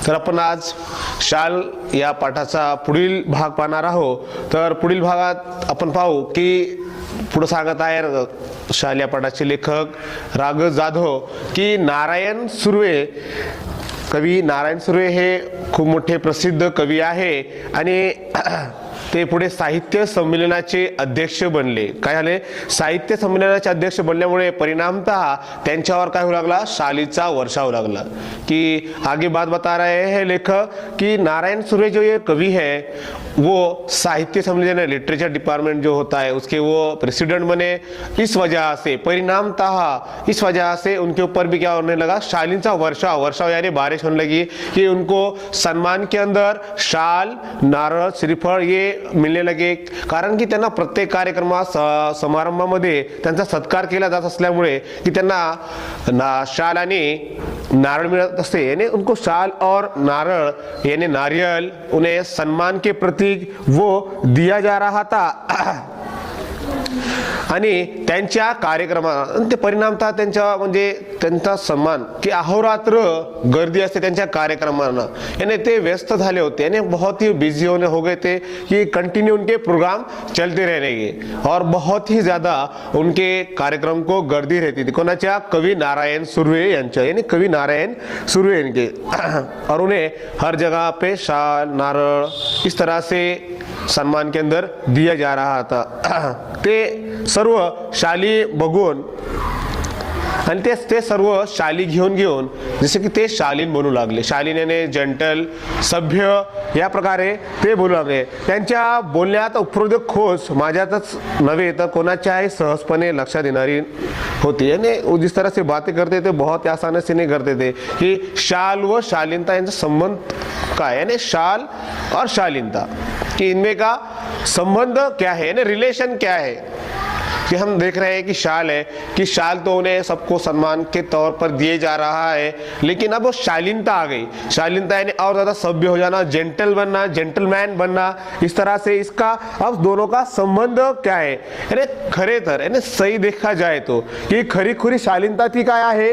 तर आपण आज शाल या पाठाचा पुढील भाग पाहणार आहोत। तर पुढील भागात आपण पाहू की पुढे सांगत आहे शाल या पाठाचे लेखक राघव जाधव की नारायण सुर्वे, कवी नारायण सुर्वे हे खूप मोठे प्रसिद्ध कवी आहे आणि ते पुढे साहित्य संमेलनाचे अध्यक्ष बनले। काय झाले? साहित्य संमेलनाचे अध्यक्ष बनल्यामुळे परिणामतः त्यांच्यावर काय होऊ लागला? शालीचा वर्षा होऊ लागला। कि आगे बात बता रहे हैं लेखक कि नारायण सुर्वे जो ये कवि है वो साहित्य सम्मेलन लिटरेचर डिपार्टमेंट जो होता है उसके वो प्रेसिडेंट बने। इस वजह से परिणामतः इस वजह से उनके ऊपर भी क्या होने लगा? शालीचा वर्षा यानी बारिश होने लगी कि उनको सम्मान के अंदर शाल, नारळ, श्रीफळ ये मिळणे लगे। कारण की त्यांना प्रत्येक कार्यक्रमात समारंभामध्ये त्यांचा सत्कार केला जात असल्यामुळे की त्यांना शाल आणि नारळ मिळत असते। यानी उनको शाल और नारळ यानी नारियल उन्हें सम्मान के प्रतीक वो दिया जा रहा था आणि त्यांच्या कार्यक्रमात ते परिणामतः त्यांच्या म्हणजे त्यांचा सन्मान की अहोरात्र गर्दी असते त्यांच्या कार्यक्रमांना। यानी ते व्यस्त झाले होते, यानी बहुत ही बिजी होने हो गए थे कि कंटिन्यू उनके प्रोग्राम चलते रहेंगे और बहुत ही ज्यादा उनके कार्यक्रम को गर्दी रहती थी। कोणाच्या? कवि नारायण सुर्वे यांच्या, यानी कवि नारायण सुर्वे इनके और उन्हें हर जगह पे शाल, नारळ इस तरह से सम्मान के अंदर दिया जा रहा था। ते सर्व शाली बघून आणि ते सर्व शाली घेऊन जसे की ते शालीन बनू लागले। शालीन याने जेंटल, सभ्य या प्रकारे ते बोलू लागले। त्यांच्या बोलण्यात उपरोधक खोस माझ्यातच नव्हे तर कोणाच्याही सहजपणे लक्षात येणारी होती। यानी जिस तरह से बातें करते थे बहुत आसानी से नहीं करते थे कि शाल व शालीनता यांचा संबंध काय, यानी शाल और शालीनता कि इनमें का संबंध क्या है, यानी रिलेशन क्या है। कि हम देख रहे हैं कि शाल है कि शाल तो उन्हें सबको सम्मान के तौर पर दिए जा रहा है, लेकिन अब वो शालीनता आ गई। शालीनता यानी और ज्यादा सभ्य हो जाना, जेंटल बनना, जेंटलमैन बनना, इस तरह से इसका अब दोनों का संबंध क्या है। यानी खरे तर यानी सही देखा जाए तो कि खरी खुरी शालीनता थी क्या है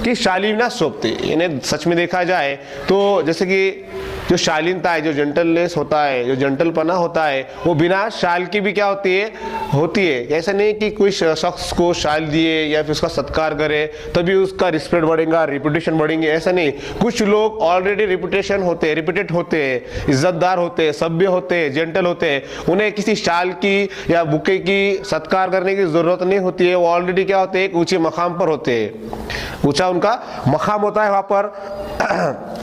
कि शालीनता शोभते। यानी सच में देखा जाए तो जैसे कि जो शालीनता है, जो जेंटलनेस होता है, जो जेंटलपना होता है वो बिना शाल की भी क्या होती है। ऐसा नहीं कि कोई शख्स को शाल दिए या फिर उसका सत्कार करे तभी उसका रिस्पेक्ट बढ़ेगा, रेपुटेशन बढ़ेंगे, ऐसा नहीं। कुछ लोग ऑलरेडी रेपुटेड होते हैं, इज्जतदार होते हैं, सभ्य होते हैं, जेंटल होते हैं, उन्हें किसी शाल की या बुके की सत्कार करने की जरूरत नहीं होती है। वो ऑलरेडी क्या होते हैं? एक ऊंचे मकाम पर होते हैं, ऊंचा उनका मकाम होता है वहां पर।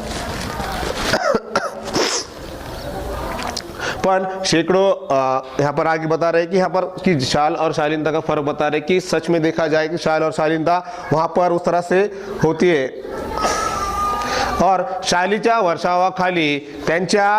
पर शेकड़ों यहाँ पर आगे बता रहे कि यहाँ पर कि शाल और शालीनता का फर्क बता रहे कि सच में देखा जाए कि शाल और शालीनता वहां पर उस तरह से होती है और शालीच्या वर्षावाखाली त्यांच्या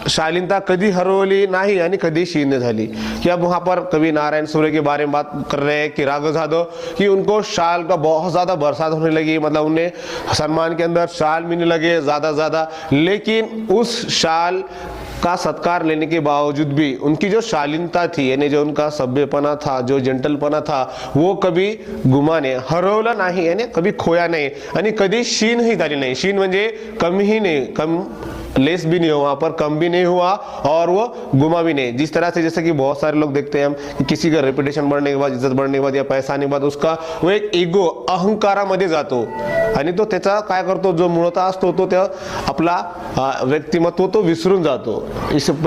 शालीनता कधी हरवली नाही आणि कधी क्षीण झाली। कि अब वहां पर कवि नारायण सुर्वे के बारे में बात कर रहे हैं कि राघव जाधव कि उनको शाल का बहुत ज्यादा बरसात होने लगी, मतलब उन्हें सम्मान के अंदर शाल मिलने लगे ज्यादा, लेकिन उस शाल का सत्कार लेने के बावजूद भी उनकी जो शालीनता थी यानी जो उनका सभ्यपना था, जो जेंटलपना था वो कभी गुमाने हरवला नाही, यानी कभी खोया नहीं आणि कधी क्षीण ही झाली नाही। क्षीण म्हणजे कमी ही नहीं, कम लेस भी नहीं हुआ, पर कम भी नहीं हुआ और वो गुमा भी नहीं। जिस तरह से जैसे कि बहुत सारे लोग देखते हैं हम कि किसी का रेपुटेशन बढ़ने के बाद, इज्जत बढ़ने के बाद या पैसा आने के बाद उसका वो एक ईगो अहंकारामध्ये जातो आणि तो त्याचा काय करतो, जो मूळतः असतो तो त्या आपला व्यक्तिमत्व तो विसरून जातो।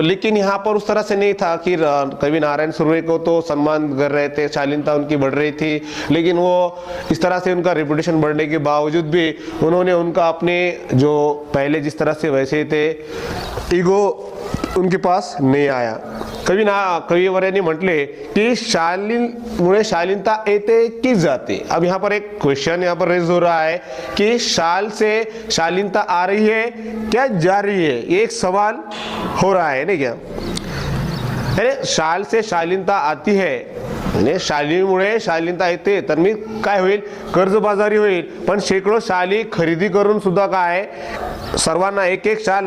लेकिन यहाँ पर उस तरह से नहीं था कि कवि नारायण सुर्वे को तो सम्मान कर रहे थे, शालीनता उनकी बढ़ रही थी, लेकिन वो इस तरह से उनका रेपुटेशन बढ़ने के बावजूद भी उन्होंने उनका अपने जो पहले जिस तरह से वैसे थे ईगो उनके पास नहीं आया। कविवर्यांनी म्हटले की शालीनमुळे शालीनता येते की जाते। अब यहाँ पर एक क्वेश्चन यहाँ पर रेज हो रहा है कि शाल से शालीनता आ रही है क्या जा रही है, ये एक सवाल हो रहा है नहीं क्या। शाल से शालीनता आती है म्हणजे शालीमुळे शालीनता येते तर मी काय होईल, कर्जबाजारी होईल. पण शेकडो शाली खरेदी करून सुद्धा काय सर्वांना एक एक शाल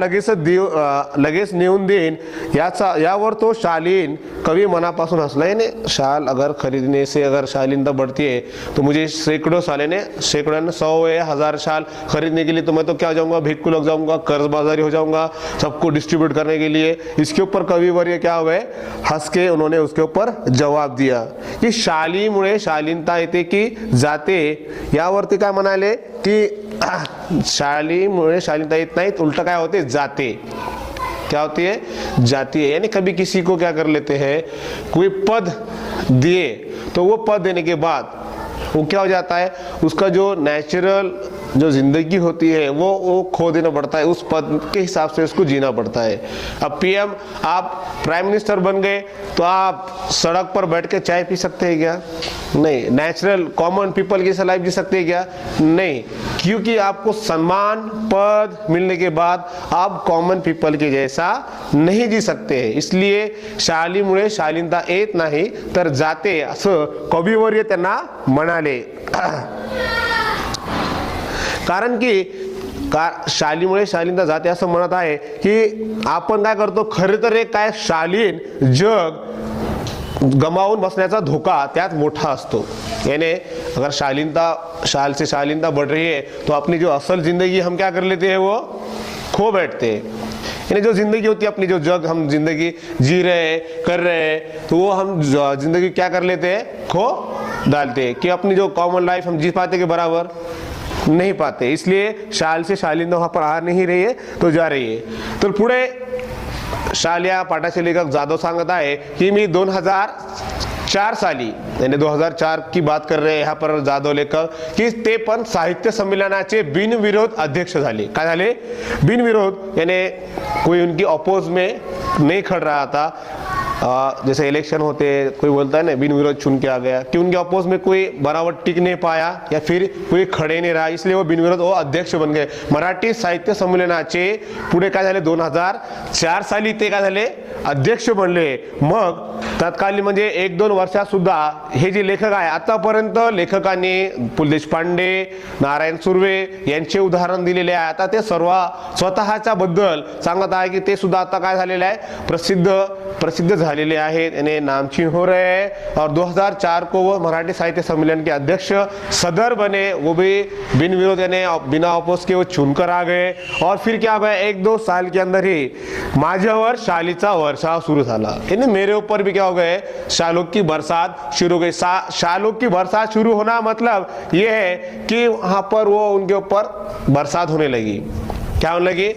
लगेच नेऊन देईन यावर तो शालीन कवि मनापासून हंसला. यानी शाल अगर खरीदने से अगर शालीनता बढ़ती है तो मुझे सैकड़ों सैकड़ों 100 या 1000 शाल खरीदने के लिए तो मैं तो क्या हो जाऊंगा, भिक्खू लग जाऊंगा, कर्जबाजारी हो जाऊंगा सबको डिस्ट्रीब्यूट करने के लिए. इसके ऊपर कविवर्य क्या हुए, हंस के उन्होंने उसके ऊपर जवाब दिया की शालीमुळे शालीनता येते की जाते. यावरती काय म्हणाले की शालीमुळे शालीनता येत नाही, उलट काय होते, जाते. क्या होती है, जाती है. यानी कभी किसी को क्या कर लेते हैं, कोई पद दिए तो वो पद देने के बाद वो क्या हो जाता है, उसका जो नेचुरल जो जिंदगी होती है वो खो देना पड़ता है. उस पद के हिसाब से उसको जीना पड़ता है. अब पीएम, आप प्राइम मिनिस्टर बन गए तो आप सड़क पर बैठ के चाय पी सकते हैं क्या? नहीं. नेचुरल कॉमन पीपल की लाइफ जी सकते हैं क्या? नहीं. क्योंकि आपको सम्मान पद मिलने के बाद आप कॉमन पीपल के जैसा नहीं जी सकते हैं. इसलिए शालीमुळे शालीनता येत नाही तर जाते असं कविवर्य त्यांना म्हणाले. कारण की शालीमुळे शालीनता जाते असं म्हणत आहे की आपण काय करतो, खरे तर एक काय शालीन जग गमावून बसण्याचा धोका त्यात मोठा असतो. यानी अगर शाल से शालीनता बढ़ रही है तो अपनी जो असल जिंदगी हम क्या कर लेते हैं, वो खो बैठते हैं. यानी जो जिंदगी होती है अपनी, जो जग हम जिंदगी जी रहे हैं कर रहे हैं, तो वो हम जिंदगी क्या कर लेते हैं, खो डालते हैं. कि अपनी जो कॉमन लाइफ हम जी पाते के बराबर नहीं पाते. इसलिए शाल से शालीनता वहां पर आ नहीं रही है तो जा रही है. तर पुढे शाल या पाठाचे लेखक जाधव सांगत आहे की मी 2004 साली, यानी 2004 की बात कर रहे हैं यहाँ पर जाधव लेखक, की ते पण साहित्य संमेलनाचे बिनविरोध अध्यक्ष झाले. काय झाले, बिनविरोध. यानी कोई उनकी अपोज में नहीं खड़ रहा था. जैसे इलेक्शन होते, कोई बोलता है ना बिन विरोध चुन के आ गया, कि उनके अपोज में कोई बराबर टिक नहीं पाया या फिर कोई खड़े नहीं रहा, इसलिए वो बिनविरोध वो अध्यक्ष बन गए. मराठी साहित्य संमेलनाचे पुढे काय झाले, 2004 साली ते काय झाले, अध्यक्ष बनले. मग तत्कालीन म्हणजे 1-2 वर्षात सुद्धा हे जे लेखक आहे, आतापर्यंत लेखकांनी पु ल देशपांडे, नारायण सुर्वे यांचे उदाहरण दिलेले आहे. आता ते सर्व स्वतःच्या बद्दल सांगत आहे की ते सुद्धा आता काय झालेले आहे, प्रसिद्ध झालेले आहेत. यानी नामचीन हो रहे हैं. और 2004 को वो मराठी साहित्य सम्मेलन के अध्यक्ष सदर बने, वो भी बिन विरोध यानी बिना अपोज के वो चुनकर आ गए. और फिर क्या हुआ, 1-2 साल के अंदर ही माझ्यावर शालीचा वर्षाव शुरू झाला. यानी मेरे ऊपर भी क्या हो गए, शालों की बरसात शुरू हो गई. शालों की बरसात शुरू होना मतलब ये है कि वहां पर वो उनके ऊपर बरसात होने लगी. क्या होने लगी,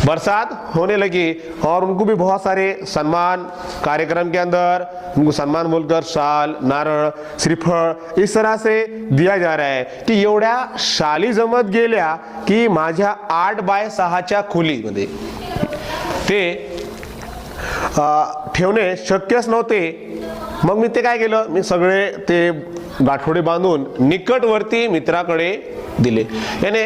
बरसात होने लगी. और उनको भी बहुत सारे सम्मान कार्यक्रम के अंदर उनको सम्मान बोलकर शाल, नारळ, श्रीफळ इस तरह से दिया जा रहा है. की एवढ्या शाली जमत गेल्या की माझ्या 8x6च्या खोलीमध्ये ते ठेवणे शक्यच नव्हते. मग मी ते काय केलं, मी सगळे ते गाठोडे बांधून निकटवर्ती मित्राकडे दिले. याने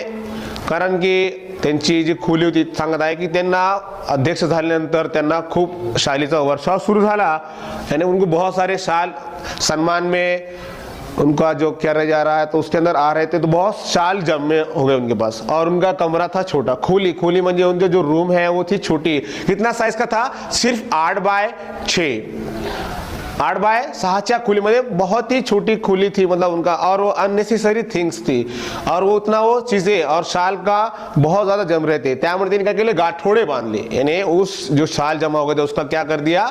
कारण की त्यांची जी खोली होती, सांगत आहे की त्यांना अध्यक्ष झाल्यानंतर त्यांना खूप शालीचा वर्षाव सुरू झाला. यानी उनको बहुत सारे शाल सम्मान में उनका जो किया जा रहा है तो उसके अंदर आ रहे थे, तो बहुत शाल जमे हो गए उनके पास. और उनका कमरा था छोटा, खोली म्हणजे उनके जो रूम है वो थी छोटी. कितना साइज का था, सिर्फ 8x6 8x6च्या खोलीमध्ये बहुत ही छोटी खोली थी मतलब उनका. और वो अननेसेसरी थिंग्स थी और वो उतना वो चीजें और शाल का बहुत ज्यादा जम रहे थे. त्यामुळे त्यांनी काय केले, गाठोडे बांधले. यानी उस जो शाल जमा हो गए थे उसका क्या कर दिया,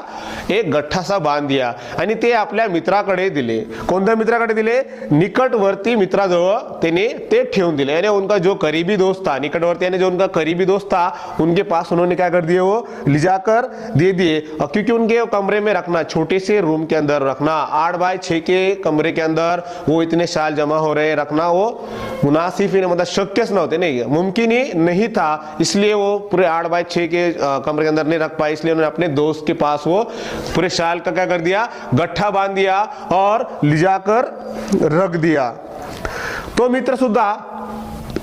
एक गठ्ठा सा बांध दिया आणि ते आपल्या मित्राकडे दिले. कोणत्या मित्राकडे दिले, निकटवर्ती मित्राजवळ त्यांनी ते ठेवून दिले. यानी उनका जो करीबी दोस्त था, निकटवर्ती यानी जो उनका करीबी दोस्त था, उनके पास उन्होंने क्या कर दिए, वो ले जाकर दे दिए. और क्योंकि उनके कमरे में रखना, छोटे से रूम के अंदर रखना, 8x6 के कमरे के अंदर वो इतने शाल जमा हो रहे रखना, वो मुनासिब ही मतलब शक्य नहोते, नहीं मुमकिन ही नहीं था. इसलिए वो पूरे 8x6 के कमरे के अंदर नहीं रख पाए. इसलिए उन्होंने अपने दोस्त के पास वो पूरे शाल का क्या कर दिया, गठ्ठा बांध दिया और ले जाकर रख दिया. तो मित्र सुद्धा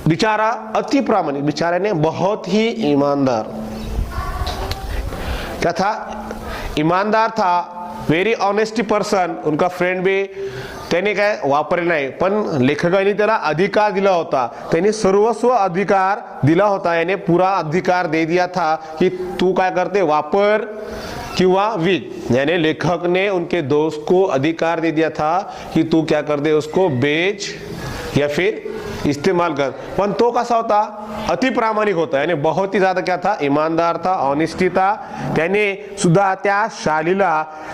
बिचारा अति प्रामाणिक, बिचारे बहुत ही ईमानदार, क्या था, ईमानदार था. व्हेरी ऑनेस्टी पर्सन, उनका फ्रेंड भी त्याने काय वापरले नाही, पण लेखकाने त्याला अधिकार दिला होता, त्याने सर्वस्व अधिकार दिला होता, याने पूरा अधिकार दे दिया था कि तू काय करते वापर किंवा विक, यानी लेखक ने उनके दोस्त को अधिकार दे दिया था कि तू क्या कर दे उसको बेच या फिर इस्तेमाल कर। पण तो कसा होता, अति प्रामाणिक होता, यानी बहुत ही ज्यादा क्या था, ईमानदार था, ऑनेस्टी था। त्याने सुद्धा त्या शालीला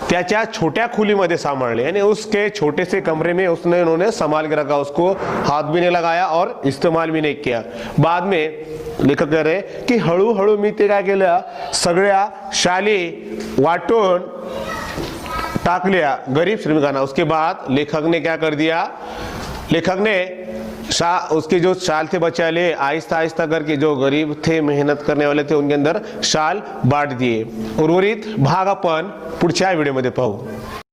त्याच्या छोट्या खोलीमध्ये सांभाळले, यानी उसके छोटे से कमरे में उसने उन्होंने संभाल के रखा, उसको हाथ भी नहीं लगाया और इस्तेमाल भी नहीं किया। बाद में लेखक कह रहे की हळूहळू मी ते काय केलं, सगळ्या शाली वाटून टाकलिया गरीब श्रमिकांना। उसके बाद लेखक ने क्या कर दिया, लेखक ने उसके जो शाल थे बचा ले, आहिस्ता आहिस्ता करके जो गरीब थे, मेहनत करने वाले थे, उनके अंदर शाल बांट दिए। उर्वरित भाग आपण पुढच्या व्हिडिओमध्ये पाहू।